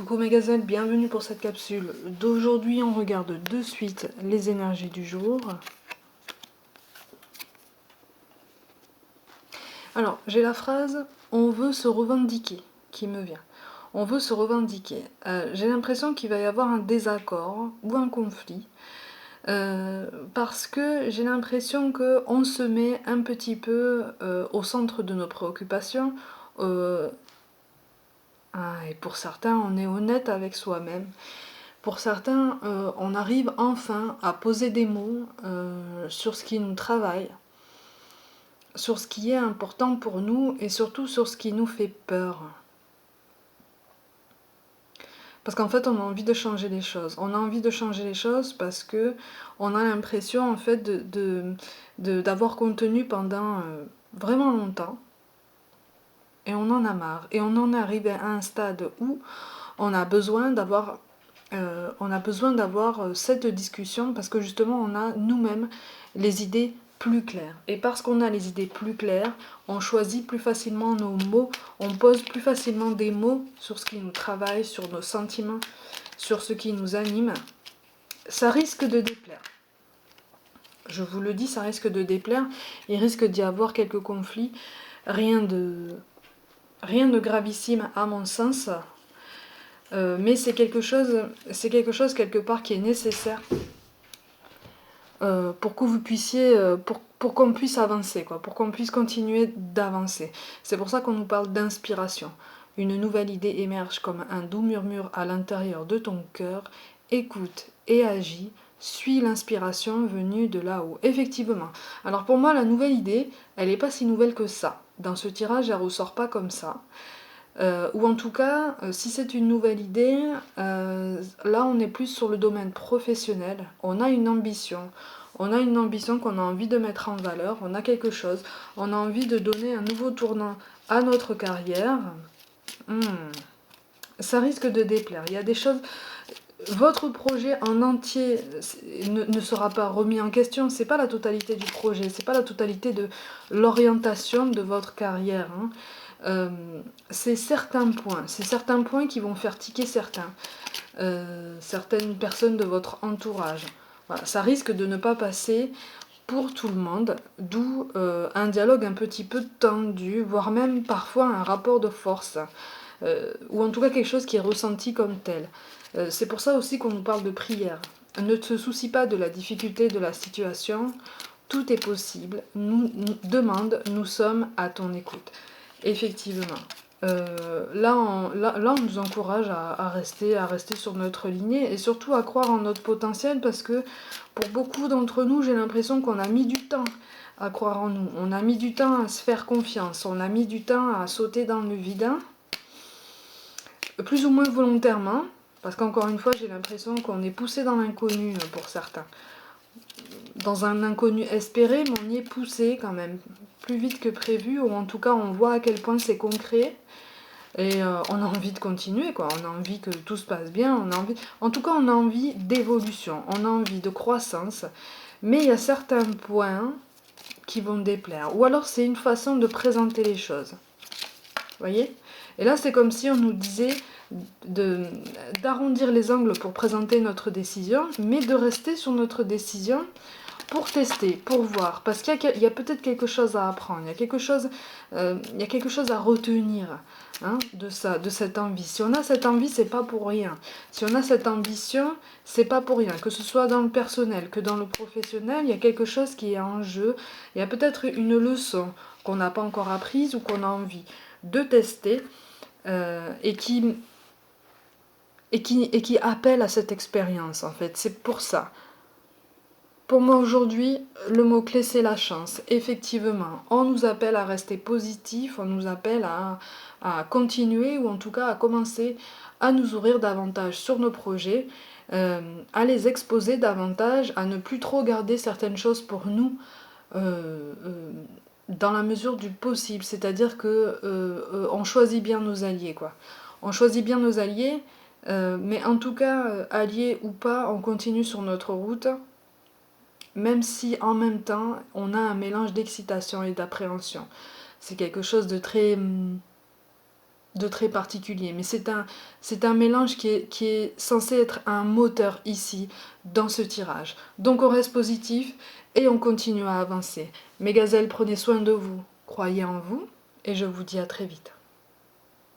Coucou mes gazelles, bienvenue pour cette capsule d'aujourd'hui. On regarde de suite les énergies du jour. Alors, j'ai la phrase « on veut se revendiquer » qui me vient. On veut se revendiquer. J'ai l'impression qu'il va y avoir un désaccord ou un conflit. Parce que j'ai l'impression qu'on se met un petit peu au centre de nos préoccupations. Et pour certains, on est honnête avec soi-même. Pour certains, on arrive enfin à poser des mots sur ce qui nous travaille, sur ce qui est important pour nous et surtout sur ce qui nous fait peur. Parce qu'en fait, on a envie de changer les choses. On a envie de changer les choses parce que on a l'impression en fait d'avoir contenu pendant vraiment longtemps. Et on en a marre. Et on en est arrivé à un stade où on a besoin d'avoir cette discussion parce que justement on a nous-mêmes les idées plus claires. Et parce qu'on a les idées plus claires, on choisit plus facilement nos mots, on pose plus facilement des mots sur ce qui nous travaille, sur nos sentiments, sur ce qui nous anime. Ça risque de déplaire. Je vous le dis, ça risque de déplaire. Il risque d'y avoir quelques conflits. Rien de gravissime à mon sens. Mais c'est quelque chose quelque part qui est nécessaire pour que vous puissiez, pour qu'on puisse avancer, quoi, pour qu'on puisse continuer d'avancer. C'est pour ça qu'on nous parle d'inspiration. Une nouvelle idée émerge comme un doux murmure à l'intérieur de ton cœur. Écoute et agis. Suis l'inspiration venue de là-haut. Effectivement. Alors pour moi, la nouvelle idée, elle n'est pas si nouvelle que ça. Dans ce tirage, elle ne ressort pas comme ça. Ou en tout cas, si c'est une nouvelle idée, là on est plus sur le domaine professionnel. On a une ambition qu'on a envie de mettre en valeur, on a quelque chose, on a envie de donner un nouveau tournant à notre carrière. Ça risque de déplaire. Il y a des choses... Votre projet en entier ne sera pas remis en question, c'est pas la totalité du projet, c'est pas la totalité de l'orientation de votre carrière. C'est certains points qui vont faire tiquer certaines personnes de votre entourage. Voilà, ça risque de ne pas passer pour tout le monde, d'où un dialogue un petit peu tendu, voire même parfois un rapport de force, ou en tout cas quelque chose qui est ressenti comme tel. C'est pour ça aussi qu'on nous parle de prière. Ne te soucie pas de la difficulté de la situation, tout est possible, demande, nous sommes à ton écoute. Effectivement. Là, on nous encourage à rester sur notre lignée et surtout à croire en notre potentiel parce que pour beaucoup d'entre nous, j'ai l'impression qu'on a mis du temps à croire en nous. On a mis du temps à se faire confiance. On a mis du temps à sauter dans le vide. Plus ou moins volontairement. Parce qu'encore une fois, j'ai l'impression qu'on est poussé dans l'inconnu pour certains. Dans un inconnu espéré, mais on y est poussé quand même plus vite que prévu, ou en tout cas on voit à quel point c'est concret, et on a envie de continuer, quoi. On a envie que tout se passe bien, en tout cas on a envie d'évolution, on a envie de croissance, mais il y a certains points qui vont déplaire, ou alors c'est une façon de présenter les choses. Vous voyez ? Et là c'est comme si on nous disait d'arrondir les angles pour présenter notre décision, mais de rester sur notre décision pour tester, pour voir, parce qu'il y a peut-être quelque chose à apprendre, il y a quelque chose à retenir de cette envie. Si on a cette envie, c'est pas pour rien. Si on a cette ambition, c'est pas pour rien. Que ce soit dans le personnel, que dans le professionnel, il y a quelque chose qui est en jeu. Il y a peut-être une leçon qu'on n'a pas encore apprise ou qu'on a envie de tester et qui appelle à cette expérience, en fait. C'est pour ça. Pour moi aujourd'hui, le mot-clé c'est la chance. Effectivement, on nous appelle à rester positif, on nous appelle à continuer ou en tout cas à commencer à nous ouvrir davantage sur nos projets, à les exposer davantage, à ne plus trop garder certaines choses pour nous dans la mesure du possible. C'est-à-dire que on choisit bien nos alliés, quoi. On choisit bien nos alliés, mais en tout cas, alliés ou pas, on continue sur notre route. Même si en même temps on a un mélange d'excitation et d'appréhension. C'est quelque chose de très de très particulier. Mais c'est un mélange qui est censé être un moteur ici, dans ce tirage. Donc on reste positif et on continue à avancer. Mes gazelles, prenez soin de vous, croyez en vous et je vous dis à très vite.